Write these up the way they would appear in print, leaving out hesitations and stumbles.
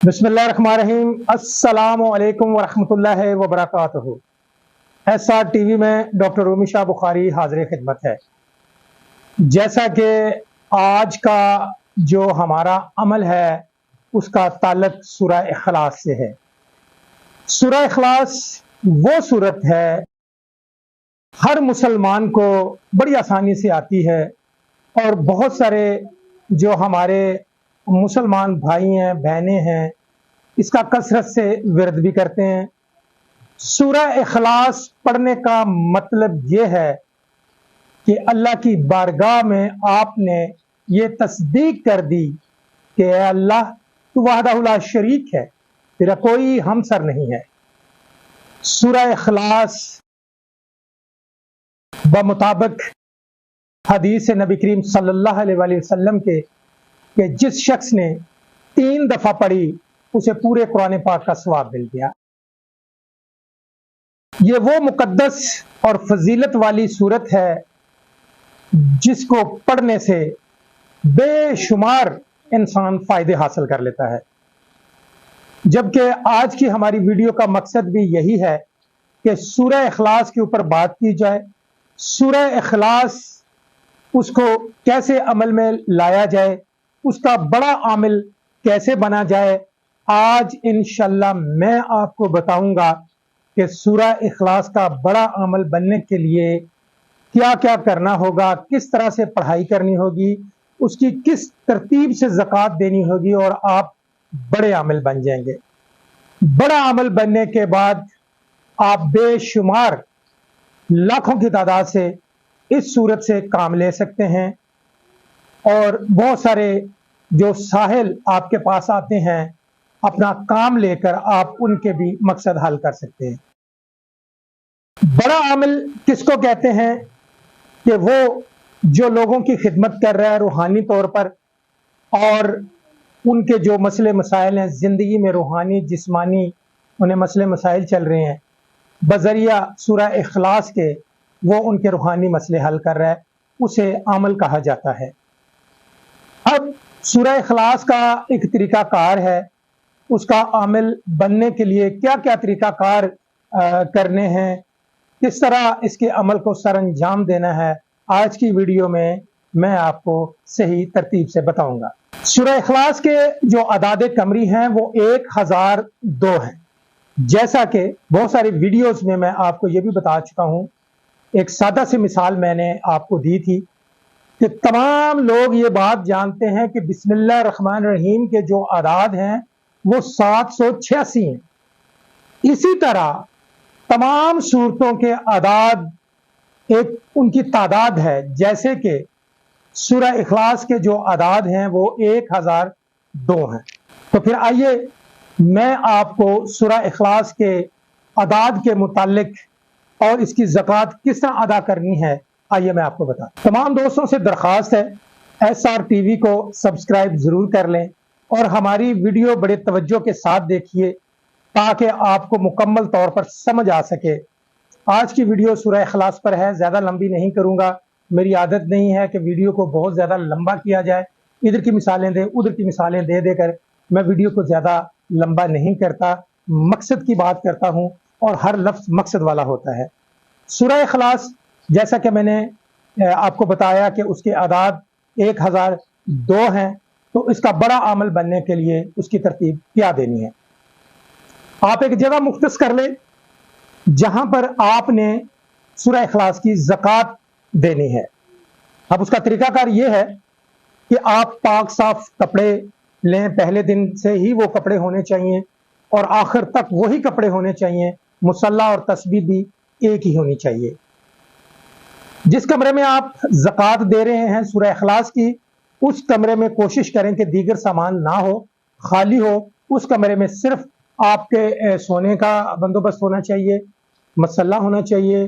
बिस्मिल्लाहिर्रहमानिर्रहीम। अस्सलाम वालेकुम वरहमतुल्लाहि वबरकातुहू। SR TV में डॉक्टर रूमी शाह बुखारी हाजिर खिदमत है। जैसा कि आज का जो हमारा अमल है उसका ताल्लुक सूरह इखलास से है। सूरह इखलास वो सूरत है हर मुसलमान को बड़ी आसानी से आती है और बहुत सारे जो हमारे मुसलमान भाई हैं बहनें हैं इसका कसरत से विरद भी करते हैं। सूरह इखलास पढ़ने का मतलब ये है कि अल्लाह की बारगाह में आपने ये तस्दीक कर दी कि ऐ अल्लाह तू वहदहु ला शरीक है, तेरा कोई हमसर नहीं है। सूरह इखलास बमुताबिक हदीस नबी करीम सल्लल्लाहु अलैहि वसल्लम के कि जिस शख्स ने 3 दफा पढ़ी उसे पूरे कुरान पाक का सवाब मिल गया। ये वो मुकद्दस और फजीलत वाली सूरत है जिसको पढ़ने से बेशुमार इंसान फायदे हासिल कर लेता है। जबकि आज की हमारी वीडियो का मकसद भी यही है कि सूरह इखलास के ऊपर बात की जाए। सूरह इखलास उसको कैसे अमल में लाया जाए, उसका बड़ा आमिल कैसे बना जाए, आज इंशाल्लाह मैं आपको बताऊंगा कि सूरह इखलास का बड़ा अमल बनने के लिए क्या क्या करना होगा, किस तरह से पढ़ाई करनी होगी, उसकी किस तरतीब से ज़कात देनी होगी और आप बड़े आमिल बन जाएंगे। बड़ा अमल बनने के बाद आप बेशुमार लाखों की तादाद से इस सूरत से काम ले सकते हैं और बहुत सारे जो साहिल आपके पास आते हैं अपना काम लेकर आप उनके भी मकसद हल कर सकते हैं। बड़ा आमिल किसको कहते हैं कि वो जो लोगों की खिदमत कर रहा है रूहानी तौर पर और उनके जो मसले मसाइल हैं जिंदगी में रूहानी जिस्मानी उन्हें मसले मसाइल चल रहे हैं, बजरिया सूरह इखलास के वो उनके रूहानी मसले हल कर रहा है, उसे आमिल कहा जाता है। अब सूरह इखलास का एक तरीकाकार है, उसका आमिल बनने के लिए क्या क्या तरीकाकार करने हैं, किस तरह इसके अमल को सर अंजाम देना है, आज की वीडियो में मैं आपको सही तरतीब से बताऊंगा। सूरह इखलास के जो अदाद कमरी हैं वो 1002 हैं। जैसा कि बहुत सारी वीडियोस में मैं आपको ये भी बता चुका हूं, एक सादा सी मिसाल मैंने आपको दी थी कि तमाम लोग ये बात जानते हैं कि बिस्मिल्लाह रहमान रहीम के जो आदाद हैं वो 786 हैं। इसी तरह तमाम सूरतों के आदाद एक उनकी तादाद है, जैसे कि सूरह इखलास के जो आदाद हैं वो 1002 हैं। तो फिर आइए मैं आपको सूरह इखलास के आदाद के मुतालिक और इसकी ज़कात किस तरह अदा करनी है आइए मैं आपको बता। तमाम दोस्तों से दरख्वास्त है SR TV को सब्सक्राइब जरूर कर लें और हमारी वीडियो बड़े तवज्जो के साथ देखिए ताकि आपको मुकम्मल तौर पर समझ आ सके। आज की वीडियो सूरह इखलास पर है, ज़्यादा लंबी नहीं करूँगा। मेरी आदत नहीं है कि वीडियो को बहुत ज़्यादा लंबा किया जाए, इधर की मिसालें दे उधर की मिसालें दे देकर मैं वीडियो को ज़्यादा लंबा नहीं करता, मकसद की बात करता हूँ और हर लफ्ज़ मकसद वाला होता है। सूरह इखलास जैसा कि मैंने आपको बताया कि उसके आदाद 1002 हैं, तो इसका बड़ा अमल बनने के लिए उसकी तरतीब क्या देनी है। आप एक जगह मुख्तस कर लें जहां पर आपने सूरह इखलास की ज़कात देनी है। अब उसका तरीकाकार ये है कि आप पाक साफ कपड़े लें, पहले दिन से ही वो कपड़े होने चाहिए और आखिर तक वही कपड़े होने चाहिए। मुसल्ला और तस्बीह भी एक ही होनी चाहिए। जिस कमरे में आप ज़कात दे रहे हैं सूरह इखलास की, उस कमरे में कोशिश करें कि दीगर सामान ना हो, खाली हो। उस कमरे में सिर्फ आपके सोने का बंदोबस्त होना चाहिए, मसल्ला होना चाहिए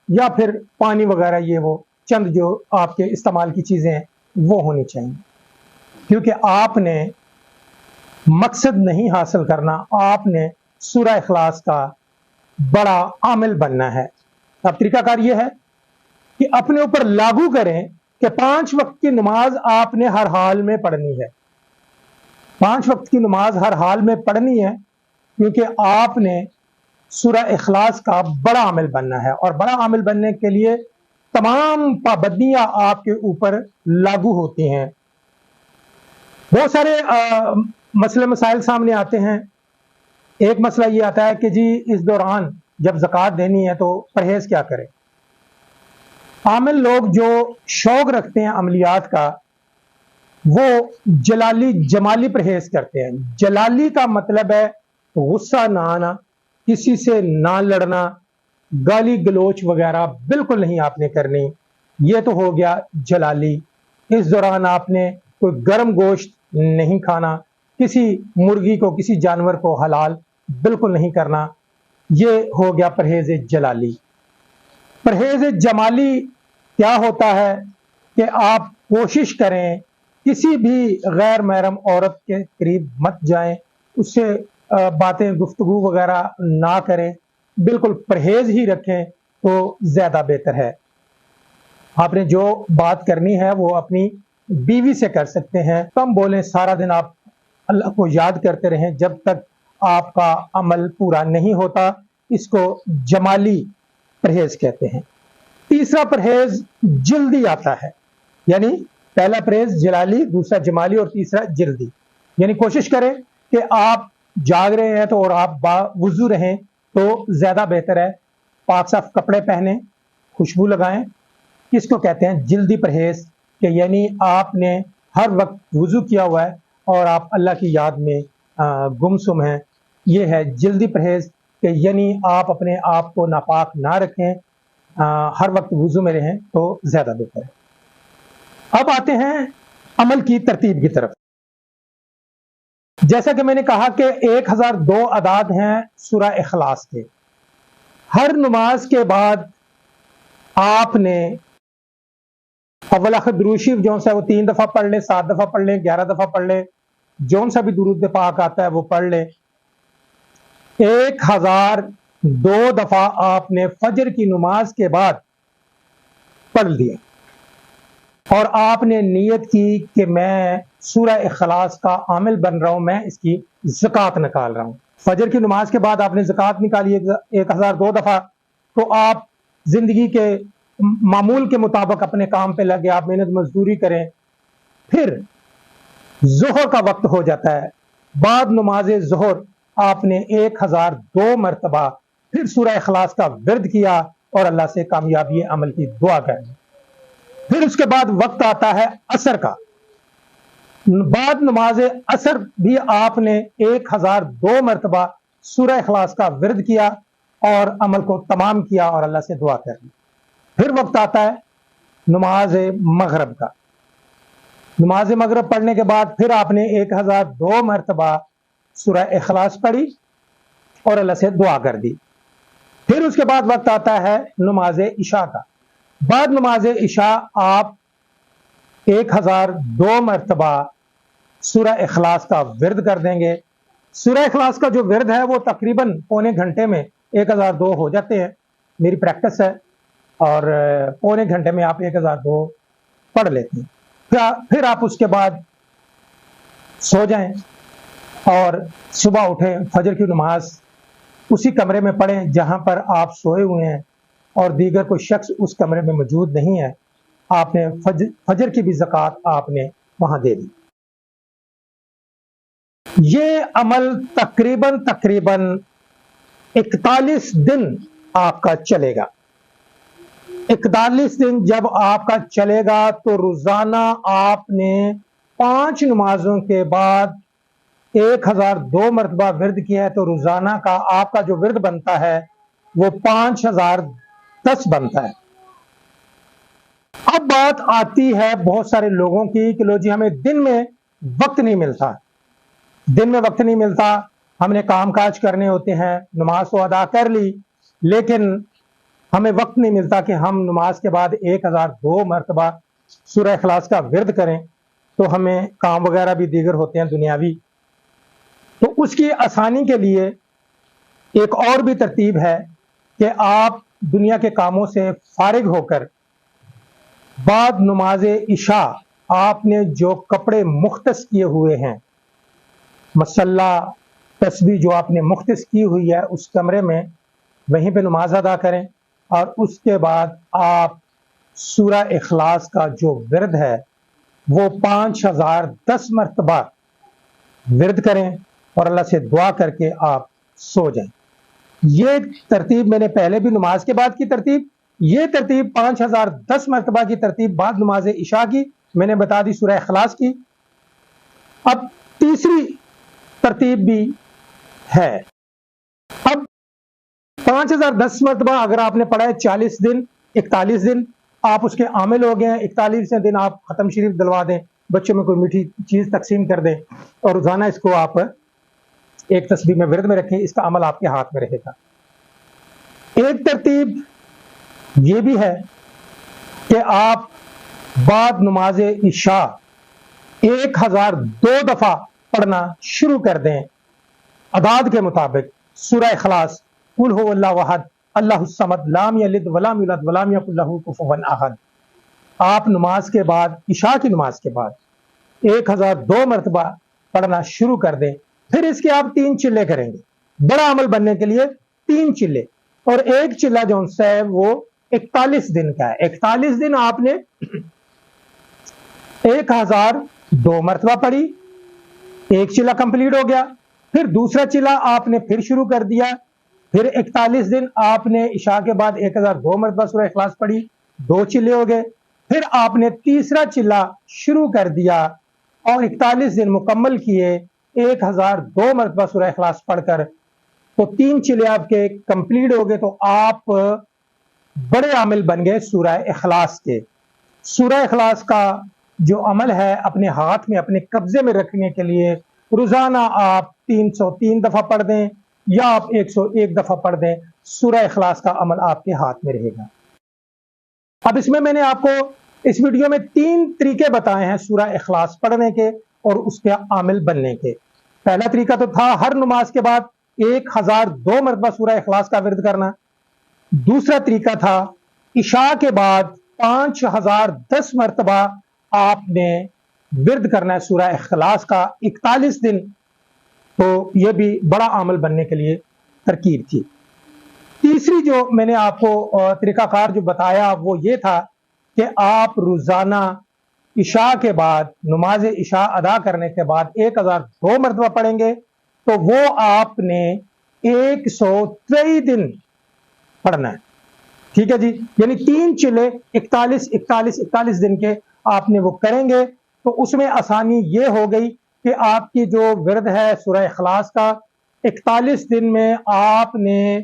या फिर पानी वगैरह, ये वो चंद जो आपके इस्तेमाल की चीज़ें हैं वो होनी चाहिए। क्योंकि आपने मकसद नहीं हासिल करना, आपने सूरह इखलास का बड़ा आमिल बनना है। अब तरीकाकार ये है कि अपने ऊपर लागू करें कि 5 वक्त की नमाज आपने हर हाल में पढ़नी है। 5 वक्त की नमाज हर हाल में पढ़नी है, क्योंकि आपने सूरह इखलास का बड़ा आमिल बनना है, और बड़ा आमिल बनने के लिए तमाम पाबंदियां आपके ऊपर लागू होती हैं। बहुत सारे मसले मसाइल सामने आते हैं। एक मसला ये आता है कि जी इस दौरान जब ज़कात देनी है तो परहेज क्या करें। आमिल लोग जो शौक रखते हैं अमलियात का, वो जलाली जमाली परहेज करते हैं। जलाली का मतलब है गुस्सा ना आना, किसी से ना लड़ना, गाली गलोच वगैरह बिल्कुल नहीं आपने करनी। ये तो हो गया जलाली। इस दौरान आपने कोई गर्म गोश्त नहीं खाना, किसी मुर्गी को, किसी जानवर को हलाल बिल्कुल नहीं करना। ये हो गया परहेज जलाली। परहेज जमाली क्या होता है कि आप कोशिश करें किसी भी गैर महरम औरत के करीब मत जाएं, उससे बातें गुफ्तगू वगैरह ना करें, बिल्कुल परहेज ही रखें तो ज्यादा बेहतर है। आपने जो बात करनी है वो अपनी बीवी से कर सकते हैं। कम बोलें, सारा दिन आप अल्लाह को याद करते रहें जब तक आपका अमल पूरा नहीं होता। इसको जमाली परहेज कहते हैं। तीसरा परहेज जल्दी आता है, यानी पहला परहेज जलाली, दूसरा जमाली और तीसरा जल्दी। यानी कोशिश करें कि आप जाग रहे हैं तो और आप बावुजू रहें तो ज्यादा बेहतर है। पाक साफ कपड़े पहने, खुशबू लगाएं। इसको कहते हैं जल्दी परहेज, कि यानी आपने हर वक्त वुजू किया हुआ है और आप अल्लाह की याद में गुमसुम हैं। ये है जल्दी परहेज, कि यानी आप अपने आप को नापाक ना रखें, हर वक्त वुजू में रहें तो ज्यादा बेहतर है। अब आते हैं अमल की तरतीब की तरफ। जैसा कि मैंने कहा कि 1002 अदाद हैं सूरह इखलास के। हर नमाज के बाद आपने अव्वल आखिर दुरूद शरीफ जो सा वो 3 दफा पढ़ ले, 7 दफा पढ़ ले, 11 दफा पढ़ ले, जो सा भी दुरूद पाक आता है वो पढ़ ले। 1002 दफा आपने फजर की नमाज के बाद पढ़ लिया, और आपने नीयत की कि मैं सूरह इखलास का आमिल बन रहा हूं, मैं इसकी ज़कात निकाल रहा हूं। फजर की नमाज के बाद आपने ज़कात निकाली 1002 दफा, तो आप जिंदगी के मामूल के मुताबिक अपने काम पे लगे, आप मेहनत मजदूरी करें। फिर जोहर का वक्त हो जाता है, बाद नमाज जोहर आपने 1002 मरतबा फिर सूरह इखलास का विर्द किया और अल्लाह से कामयाबी अमल की दुआ करें। फिर उसके बाद वक्त आता है असर का। बाद नमाज असर भी आपने 1002 मरतबा सूरह इखलास का विर्द किया और अमल को तमाम किया और अल्लाह से दुआ कर ली। फिर वक्त आता है नमाज मगरब का। नमाज मगरब पढ़ने के बाद फिर आपने 1002 मरतबा सूरह इखलास पढ़ी और अल्लाह से दुआ कर दी। फिर उसके बाद वक्त आता है नमाज इशा का। बाद नमाज इशा आप 1002 मरतबा सूरह इखलास का विर्द कर देंगे। सूरह इखलास का जो विर्द है वो तकरीबन पौने घंटे में 1002 हो जाते हैं। मेरी प्रैक्टिस है, और पौने घंटे में आप 1002 पढ़ लेते हैं। फिर आप उसके बाद सो जाएं और सुबह उठें, फजर की नमाज उसी कमरे में पढ़ें जहां पर आप सोए हुए हैं और दीगर कोई शख्स उस कमरे में मौजूद नहीं है। आपने फजर की भी ज़कात आपने वहां दे दी। ये अमल तकरीबन 41 दिन आपका चलेगा। 41 दिन जब आपका चलेगा तो रोजाना आपने 5 नमाजों के बाद 1002 मरतबा विर्द किया है, तो रोजाना का आपका जो विर्द बनता है वो 5010 बनता है। अब बात आती है बहुत सारे लोगों की कि लो जी हमें दिन में वक्त नहीं मिलता, दिन में वक्त नहीं मिलता, हमने काम काज करने होते हैं, नमाज तो अदा कर ली लेकिन हमें वक्त नहीं मिलता कि हम नमाज के बाद 1002 मरतबा सूरह इखलास का विर्द करें, तो हमें काम वगैरह भी दीगर होते हैं दुनियावी। तो उसकी आसानी के लिए एक और भी तरतीब है कि आप दुनिया के कामों से फारिग होकर बाद नमाज इशा आपने जो कपड़े मुख्तस किए हुए हैं मसल्ला तस्बीह जो आपने मुख्तस की हुई है उस कमरे में वहीं पे नमाज अदा करें, और उसके बाद आप सूरा इखलास का जो विरद है वो 5010 मरतबा विरद करें और अल्लाह से दुआ करके आप सो जाएं। ये तरतीब मैंने पहले भी नमाज के बाद की तरतीब, ये तरतीब 5010 मरतबा की तरतीब बाद नमाज इशा की मैंने बता दी सूरह इखलास की। अब तीसरी तरतीब भी है। अब 5010 मरतबा अगर आपने पढ़ा है 40 दिन 41 दिन आप उसके आमिल हो गए हैं। 41वें दिन आप खत्म शरीफ दिलवा दें, बच्चों में कोई मीठी चीज तकसीम कर दें और रोजाना इसको आप एक तस्बीह में विरद में रखें, इसका अमल आपके हाथ में रहेगा। एक तरतीब ये भी है कि आप बाद नमाज इशा 1002 दफा पढ़ना शुरू कर दें अदाद के मुताबिक सूरह इखलास, कुल हुवल्लाहु अहद, अल्लाहुस समद, लाम यलिद वलाम यूलद वलाम यकुल लहू कुफुवन अहद। आप नमाज के बाद, इशा की नमाज के बाद 1002 मरतबा पढ़ना शुरू कर दें। फिर इसके आप 3 चिल्ले करेंगे, बड़ा अमल बनने के लिए 3 चिल्ले, और एक चिल्ला जो है वो 41 दिन का है। 41 दिन आपने 1002 मरतबा पढ़ी, एक चिल्ला कंप्लीट हो गया। फिर दूसरा चिल्ला आपने फिर शुरू कर दिया, फिर 41 दिन आपने इशा के बाद 1002 मरतबा सूरह इखलास पढ़ी, 2 चिल्ले हो गए। फिर आपने तीसरा चिल्ला शुरू कर दिया और 41 दिन मुकम्मल किए 1002 मरतबा सूरह इखलास पढ़कर, तो 3 चिल्ले आपके कंप्लीट हो गए। तो आप बड़े आमिल बन गए सूरह इखलास के। सूरह इखलास का जो अमल है अपने हाथ में अपने कब्जे में रखने के लिए रोजाना आप 303 दफा पढ़ दें या आप 101 दफा पढ़ दें, सूरह इखलास का अमल आपके हाथ में रहेगा। अब इसमें मैंने आपको इस वीडियो में 3 तरीके बताए हैं सूरह इखलास पढ़ने के और उसके आमिल बनने के। पहला तरीका तो था हर नमाज के बाद 1002 मरतबा सूरह इखलास का विरद करना। दूसरा तरीका था इशा के बाद 5010 मरतबा आपने विरद करना है सूरह इखलास का 41 दिन, तो यह भी बड़ा अमल बनने के लिए तरकीब थी। तीसरी जो मैंने आपको तरीकाकार जो बताया वो ये था कि आप रोजाना इशा के बाद, नमाज इशा अदा करने के बाद 1002 मरतबा पढ़ेंगे, तो वो आपने 123 दिन पढ़ना है। ठीक है जी, यानी 3 चिल्ले 41 दिन के आपने वो करेंगे, तो उसमें आसानी ये हो गई कि आपकी जो विरद है सूरह इखलास का 41 दिन में आपने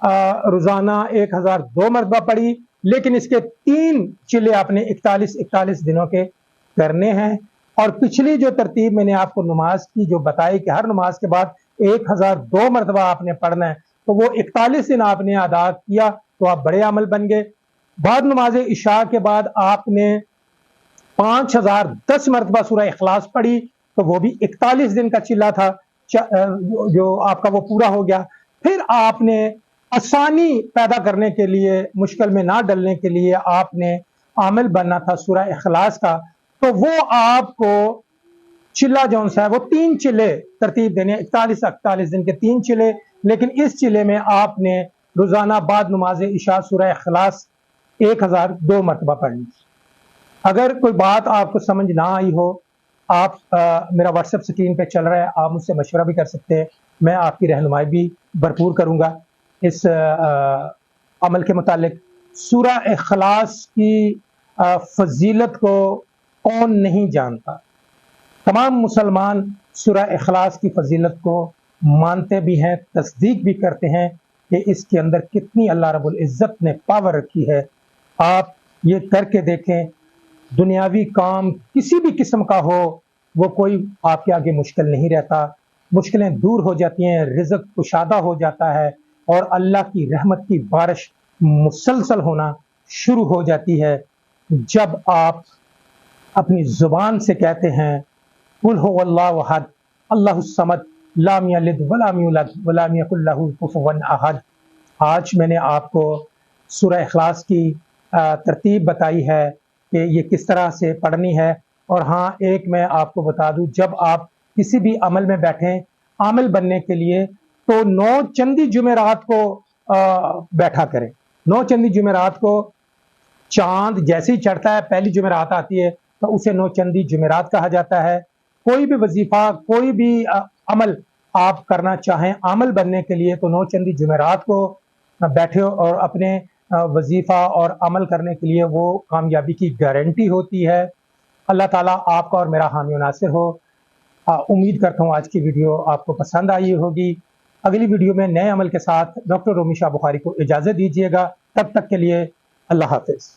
रोजाना 1002 मरतबा पढ़ी, लेकिन इसके 3 चिल्ले आपने 41 दिनों के करने हैं। और पिछली जो तरतीब मैंने आपको नमाज की जो बताई कि हर नमाज के बाद 1002 मरतबा आपने पढ़ना है, तो वो 41 दिन आपने अदा किया तो आप बड़े अमल बन गए। बाद नमाज इशा के बाद आपने 5010 मरतबा सूरह इखलास पढ़ी, तो वो भी 41 दिन का चिल्ला था जो आपका वो पूरा हो गया। फिर आपने आसानी पैदा करने के लिए, मुश्किल में ना डलने के लिए आपने आमिल बनना था सूरह इखलास का, तो वो आपको चिल्ला जो है वो 3 चिल्ले तरतीब देने, 41 दिन के 3 चिल्ले, लेकिन इस चिल्ले में आपने रोजाना बाद नमाज इशा सूरह इखलास 1002 मरतबा पढ़नी। अगर कोई बात आपको समझ ना आई हो, आप मेरा व्हाट्सएप स्क्रीन पे चल रहा है, आप मुझसे मशवरा भी कर सकते हैं, मैं आपकी रहनुमाई भी भरपूर करूंगा इस अमल के मुतालिक। सूरह इखलास की फजीलत को कौन नहीं जानता। तमाम मुसलमान सूरह इखलास की फजीलत को मानते भी हैं, तस्दीक भी करते हैं कि इसके अंदर कितनी अल्लाह रब्बुल इज़्ज़त ने पावर रखी है। आप ये करके देखें, दुनियावी काम किसी भी किस्म का हो, वो कोई आपके आगे मुश्किल नहीं रहता, मुश्किलें दूर हो जाती हैं, रिज़्क़ कुशादा हो जाता है और अल्लाह की रहमत की बारिश मुसलसल होना शुरू हो जाती है जब आप अपनी जुबान से कहते हैं कुल हुवल्लाहु अहद, अल्लाहुस समद, लाम यलिद वलाम यूलद वलाम यकुल लहू कुफुवन अहद। आज मैंने आपको सूरह इखलास की तरतीब बताई है कि ये किस तरह से पढ़नी है। और हाँ, एक मैं आपको बता दूं, जब आप کسی بھی عمل میں بیٹھیں عامل بننے کے لیے تو 9 چندی جمعرات کو بیٹھا کریں. 9 چندی جمعرات کو چاند جیسے ہی چڑھتا ہے پہلی جمعرات آتی ہے تو اسے 9 چندی جمعرات کہا جاتا ہے. کوئی بھی وظیفہ کوئی بھی عمل آپ کرنا چاہیں عامل بننے کے لیے تو 9 چندی جمعرات کو بیٹھے اور اپنے وظیفہ اور عمل کرنے کے لیے وہ کامیابی کی گارنٹی ہوتی ہے. اللہ تعالیٰ آپ کا اور میرا حامی و ناصر ہو. امید کرتا ہوں آج کی ویڈیو آپ کو پسند آئی ہوگی. اگلی ویڈیو میں نئے عمل کے ساتھ ڈاکٹر رومی شاہ بخاری کو اجازت دیجیے گا. تب تک کے لیے اللہ حافظ.